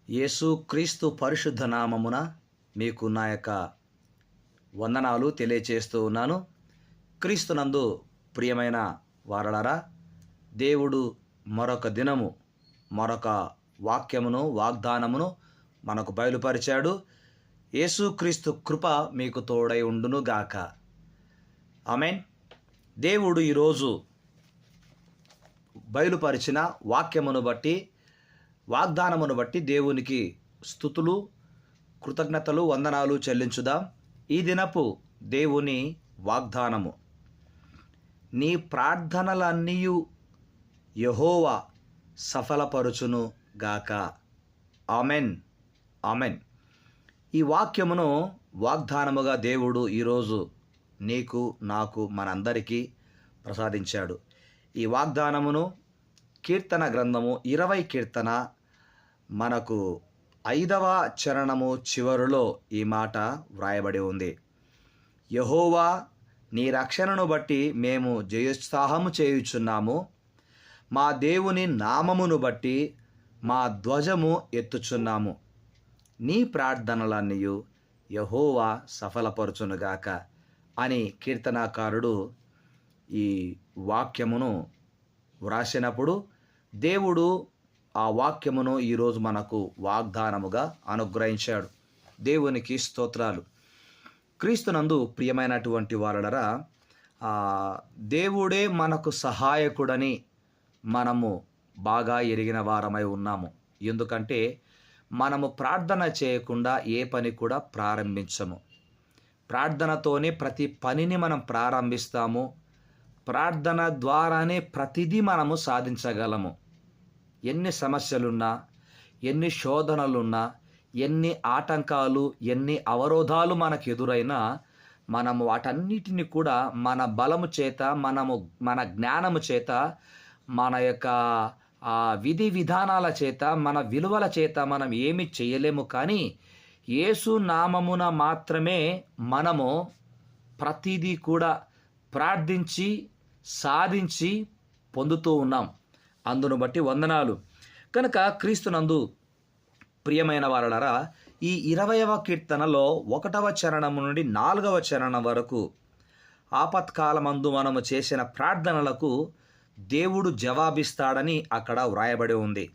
యేసు క్రీస్తు పరిశుద్ధ నామమున మీకు నా యొక్క వందనాలు తెలియచేస్తూ ఉన్నాను. క్రీస్తునందు ప్రియమైన వారలారా, దేవుడు మరొక దినము మరొక వాక్యమును వాగ్దానమును మనకు బయలుపరిచాడు. యేసుక్రీస్తు కృప మీకు తోడై ఉండును గాక. ఆమేన్. దేవుడు ఈరోజు బయలుపరిచిన వాక్యమును బట్టి వాగ్దానమును బట్టి దేవునికి స్తుతులు కృతజ్ఞతలు వందనాలు చెల్లించుదాం. ఈ దినపు దేవుని వాగ్దానము: నీ ప్రార్థనలన్నీయు యెహోవా సఫలపరుచును గాక. Amen, amen. ఈ వాక్యమును వాగ్దానముగా దేవుడు ఈరోజు నీకు నాకు మనందరికీ ప్రసాదించాడు. ఈ వాగ్దానమును కీర్తన గ్రంథము 20 కీర్తన మనకు 5వ చరణము చివరిలో ఈ మాట వ్రాయబడి ఉంది. యెహోవా, నీ రక్షణను బట్టి మేము జయోత్సాహము చేయుచున్నాము. మా దేవుని నామమును బట్టి మా ధ్వజము ఎత్తుచున్నాము. నీ ప్రార్థనలన్నీయు యెహోవా సఫలపరచునుగాక అని కీర్తనాకారుడు ఈ వాక్యమును వ్రాసినప్పుడు దేవుడు ఆ వాక్యమును ఈరోజు మనకు వాగ్దానముగా అనుగ్రహించాడు. దేవునికి స్తోత్రాలు. క్రీస్తునందు ప్రియమైనటువంటి వారలరా, దేవుడే మనకు సహాయకుడని మనము బాగా ఎరిగిన వారమై ఉన్నాము. ఎందుకంటే మనము ప్రార్థన చేయకుండా ఏ పని కూడా ప్రారంభించము. ప్రార్థనతోనే ప్రతి పనిని మనం ప్రారంభిస్తాము. ప్రార్థన ద్వారానే ప్రతిదీ మనము సాధించగలము. ఎన్ని సమస్యలున్నా, ఎన్ని శోధనలున్నా, ఎన్ని ఆటంకాలు, ఎన్ని అవరోధాలు మనకు ఎదురైనా మనము వాటన్నిటిని కూడా మన బలము చేత, మన జ్ఞానము చేత, మన యొక్క విధి విధానాల చేత, మన విలువల చేత మనం ఏమి చేయలేము. కానీ యేసు నామమున మాత్రమే మనము ప్రతిదీ కూడా ప్రార్థించి సాధించి పొందుతూ ఉన్నాం. అందును బట్టి వందనాలు. కనుక క్రీస్తునందు ప్రియమైన వారలారా, ఈ 20వ కీర్తనలో 1వ చరణం నుండి 4వ చరణం వరకు ఆపత్కాలమందు మనము చేసిన ప్రార్థనలకు దేవుడు జవాబిస్తాడని అక్కడ వ్రాయబడి ఉంది.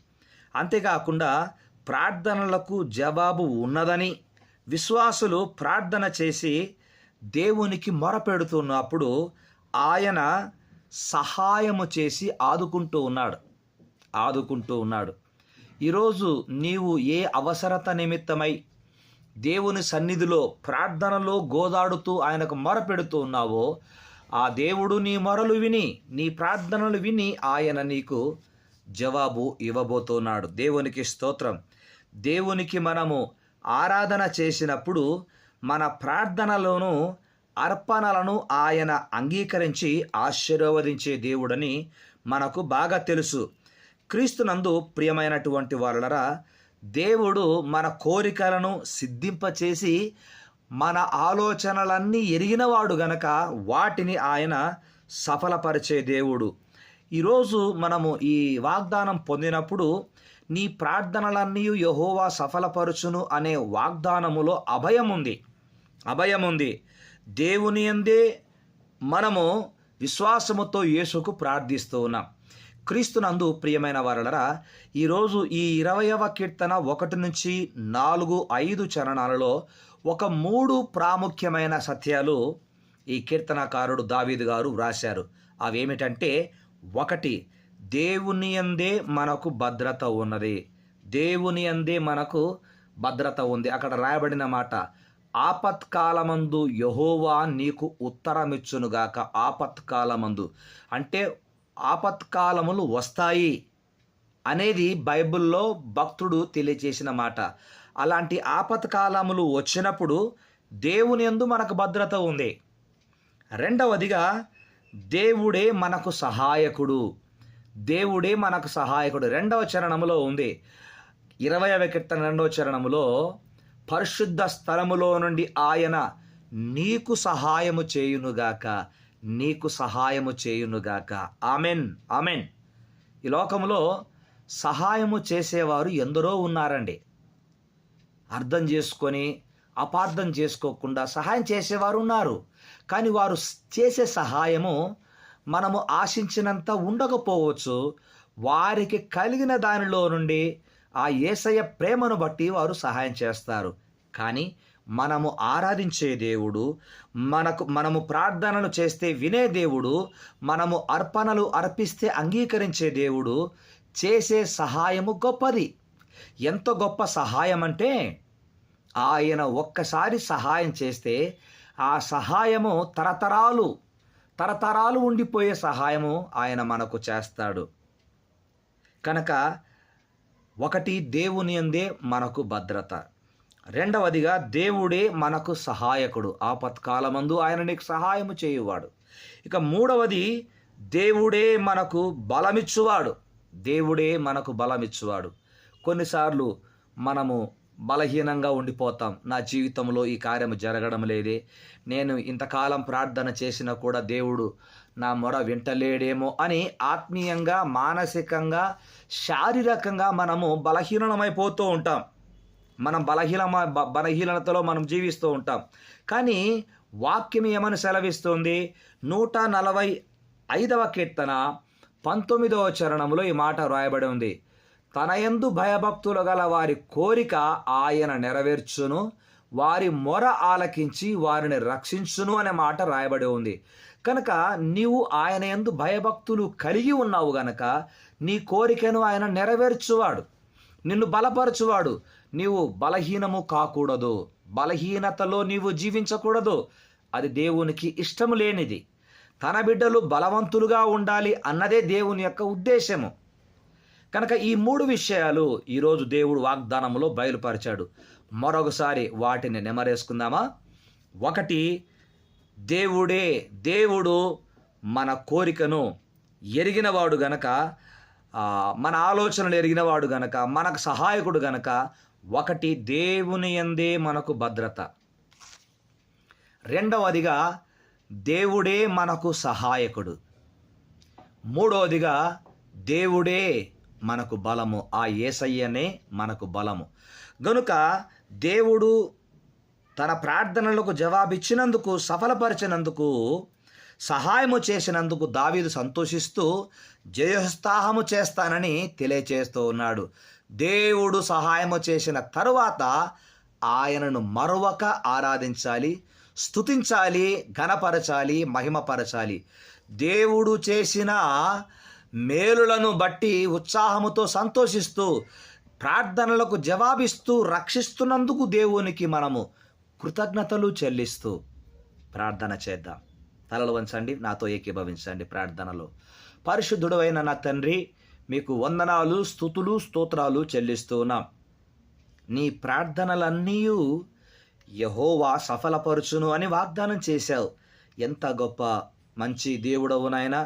అంతేకాకుండా ప్రార్థనలకు జవాబు ఉన్నదని, విశ్వాసులు ప్రార్థన చేసి దేవునికి మొరపెడుతున్నప్పుడు ఆయన సహాయము చేసి ఆదుకుంటూ ఉన్నాడు. ఈరోజు నీవు ఏ అవసరత నిమిత్తమై దేవుని సన్నిధిలో ప్రార్థనలో గోదాడుతూ ఆయనకు మొరపెడుతూ ఉన్నావో, ఆ దేవుడు నీ మొరలు విని, నీ ప్రార్థనలు విని ఆయన నీకు జవాబు ఇవ్వబోతున్నాడు. దేవునికి స్తోత్రం. దేవునికి మనము ఆరాధన చేసినప్పుడు మన ప్రార్థనలోనూ అర్పణలను ఆయన అంగీకరించి ఆశీర్వదించే దేవుడని మనకు బాగా తెలుసు. క్రీస్తునందు ప్రియమైనటువంటి వారలరా, దేవుడు మన కోరికలను సిద్ధింపచేసి మన ఆలోచనలన్నీ ఎరిగినవాడు గనక వాటిని ఆయన సఫలపరిచే దేవుడు. ఈరోజు మనము ఈ వాగ్దానం పొందినప్పుడు నీ ప్రార్థనలన్నీ యెహోవా సఫలపరచును అనే వాగ్దానములో అభయం ఉంది. దేవుని యందే మనము విశ్వాసముతో యేసుకు ప్రార్థిస్తూ ఉన్నాం. క్రీస్తునందు ప్రియమైన వారలరా, ఈరోజు ఈ 20వ కీర్తన 1 నుంచి 4, 5 చరణాలలో ఒక 3 ప్రాముఖ్యమైన సత్యాలు ఈ కీర్తనకారుడు దావీదు గారు వ్రాశారు. అవేమిటంటే, 1, దేవుని యందే మనకు భద్రత ఉన్నది. దేవుని యందే మనకు భద్రత ఉంది. అక్కడ రాయబడిన మాట, ఆపత్కాలమందు యెహోవా నీకు ఉత్తరమిచ్చునుగాక. ఆపత్కాలమందు అంటే ఆపత్కాలములు వస్తాయి అనేది బైబిల్లో భక్తుడు తెలియచేసిన మాట. అలాంటి ఆపత్కాలములు వచ్చినప్పుడు దేవుని యందు మనకు భద్రత ఉంది. రెండవదిగా, దేవుడే మనకు సహాయకుడు. 2వ చరణములో ఉంది. 20వ కీర్తన 2వ చరణములో, పరిశుద్ధ స్థలములో నుండి ఆయన నీకు సహాయము చేయునుగాక. Amen, amen. ఈ లోకములో సహాయము చేసేవారు ఎందరో ఉన్నారండి. అర్థం చేసుకొని అపార్థం చేసుకోకుండా సహాయం చేసేవారు ఉన్నారు. కానీ వారు చేసే సహాయము మనము ఆశించినంత ఉండకపోవచ్చు. వారికి కలిగిన దానిలో నుండి ఆ యేసయ్య ప్రేమను బట్టి వారు సహాయం చేస్తారు. కానీ మనము ఆరాధించే దేవుడు, మనము ప్రార్థనలు చేస్తే వినే దేవుడు, మనము అర్పణలు అర్పిస్తే అంగీకరించే దేవుడు చేసే సహాయము గొప్పది. ఎంత గొప్ప సహాయం అంటే, ఆయన ఒక్కసారి సహాయం చేస్తే ఆ సహాయము తరతరాలు ఉండిపోయే సహాయము ఆయన మనకు చేస్తాడు. కనుక ఒకటి, దేవుని యందే మనకు భద్రత. రెండవదిగా, దేవుడే మనకు సహాయకుడు. ఆపత్కాలమందు ఆయన నీకు సహాయము చేయువాడు. ఇక మూడవది, దేవుడే మనకు బలమిచ్చువాడు. దేవుడే మనకు బలమిచ్చువాడు. కొన్నిసార్లు మనము బలహీనంగా ఉండిపోతాం. నా జీవితంలో ఈ కార్యము జరగడం లేదే, నేను ఇంతకాలం ప్రార్థన చేసినా కూడా దేవుడు నా మొర వింటలేడేమో అని ఆత్మీయంగా, మానసికంగా, శారీరకంగా మనము బలహీనమైపోతూ ఉంటాం. మనం బలహీనతలో మనం జీవిస్తూ ఉంటాం. కానీ వాక్యం ఏమని సెలవిస్తుంది? 145వ కీర్తన 19వ చరణంలో ఈ మాట రాయబడి ఉంది. తన యందు భయభక్తులు గల వారి కోరిక ఆయన నెరవేర్చును, వారి మొర ఆలకించి వారిని రక్షించును అనే మాట రాయబడి ఉంది. కనుక నీవు ఆయన యందు భయభక్తులు కలిగి ఉన్నావు గనక నీ కోరికను ఆయన నెరవేర్చువాడు, నిన్ను బలపరచువాడు. నీవు బలహీనము కాకూడదు, బలహీనతలో నీవు జీవించకూడదు. అది దేవునికి ఇష్టము లేనిది. తన బిడ్డలు బలవంతులుగా ఉండాలి అన్నదే దేవుని యొక్క ఉద్దేశము. కనుక ఈ 3 విషయాలు ఈరోజు దేవుడు వాగ్దానంలో బయలుపరిచాడు. మరొకసారి వాటిని నెమరేసుకుందామా? 1, దేవుడు మన కోరికను ఎరిగినవాడు గనక, మన ఆలోచనలు ఎరిగినవాడు గనక, మనకు సహాయకుడు గనక 1, దేవుని యందే మనకు భద్రత. రెండవదిగా, దేవుడే మనకు సహాయకుడు. మూడవదిగా, దేవుడే మనకు బలము. ఆ యేసయ్యనే మనకు బలము. గనుక దేవుడు తన ప్రార్థనలకు జవాబిచ్చినందుకు, సఫలపరిచినందుకు, సహాయము చేసినందుకు దావీదు సంతోషిస్తూ జయోత్సాహము చేస్తానని తెలియచేస్తూ ఉన్నాడు. దేవుడు సహాయము చేసిన తరువాత ఆయనను మరొక ఆరాధించాలి, స్తుతించాలి, ఘనపరచాలి, మహిమపరచాలి. దేవుడు చేసిన మేలులను బట్టి ఉత్సాహముతో సంతోషిస్తూ, ప్రార్థనలకు జవాబిస్తూ, రక్షిస్తున్నందుకు దేవునికి మనము కృతజ్ఞతలు చెల్లిస్తూ ప్రార్థన చేద్దాం. తలలు వంచండి, నాతో ఏకీభవించండి ప్రార్థనలో. పరిశుద్ధుడైన నా తండ్రి, మీకు వందనాలు, స్తుతులు, స్తోత్రాలు చెల్లిస్తూ ఉన్నాం. నీ ప్రార్థనలన్నీ యెహోవా సఫలపరచును అని వాగ్దానం చేశావు. ఎంత గొప్ప మంచి దేవుడవు నాయనా.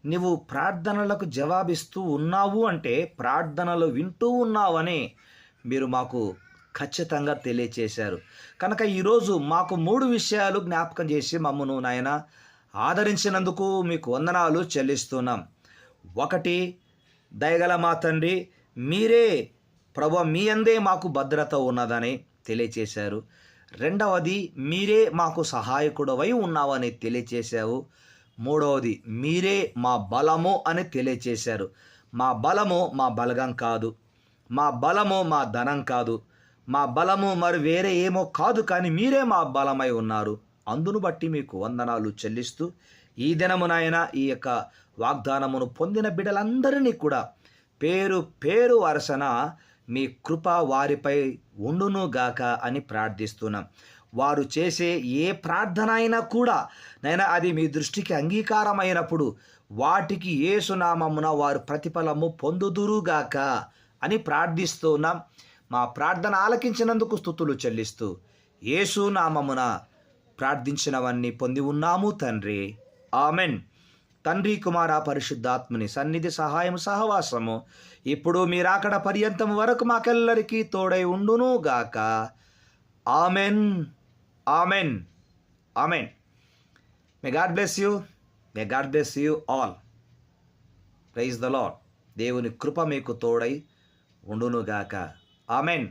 నీవు ప్రార్థనలకు జవాబిస్తూ ఉన్నావు అంటే ప్రార్థనలు వింటూ ఉన్నావని మీరు మాకు ఖచ్చితంగా తెలియచేశారు. కనుక ఈరోజు మాకు 3 విషయాలు జ్ఞాపకం చేసి మమ్మను నాయన ఆదరించినందుకు మీకు వందనాలు చెల్లిస్తున్నాం. 1, దయగల మా తండ్రి, మీరే ప్రభువా, మీ అందే మాకు భద్రత ఉన్నదని తెలియచేశారు. రెండవది, మీరే మాకు సహాయకుడవై ఉన్నావని తెలియచేశావు. మూడవది, మీరే మా బలము అని తెలియచేశారు. మా బలము మా బలగం కాదు, మా బలము మా ధనం కాదు, మా బలము మరి వేరే ఏమో కాదు, కానీ మీరే మా బలమై ఉన్నారు. అందును బట్టి మీకు వందనాలు చెల్లిస్తూ ఈ దినము నాయన ఈ యొక్క వాగ్దానమును పొందిన బిడ్డలందరినీ కూడా పేరు పేరు వరుసన మీ కృప వారిపై ఉండును గాక అని ప్రార్థిస్తున్నాం. వారు చేసే ఏ ప్రార్థన అయినా కూడా నైనా అది మీ దృష్టికి అంగీకారమైనప్పుడు వాటికి యేసునామమున వారు ప్రతిఫలము పొందుదురుగాక అని ప్రార్థిస్తున్నాం. మా ప్రార్థన ఆలకించినందుకు స్తుతులు చెల్లిస్తూ యేసునామమున ప్రార్థించినవన్నీ పొంది ఉన్నాము తండ్రి. ఆమెన్. తండ్రి, కుమార, పరిశుద్ధాత్మని సన్నిధి, సహాయం, సహవాసము ఇప్పుడు మీరాకడ పర్యంతం వరకు మాకెల్లరికీ తోడై ఉండును గాక. Amen, amen, amen. May God bless you, may God bless you all. Praise the Lord. దేవుని కృప మీకు తోడై ఉండును గాక. ఆమెన్.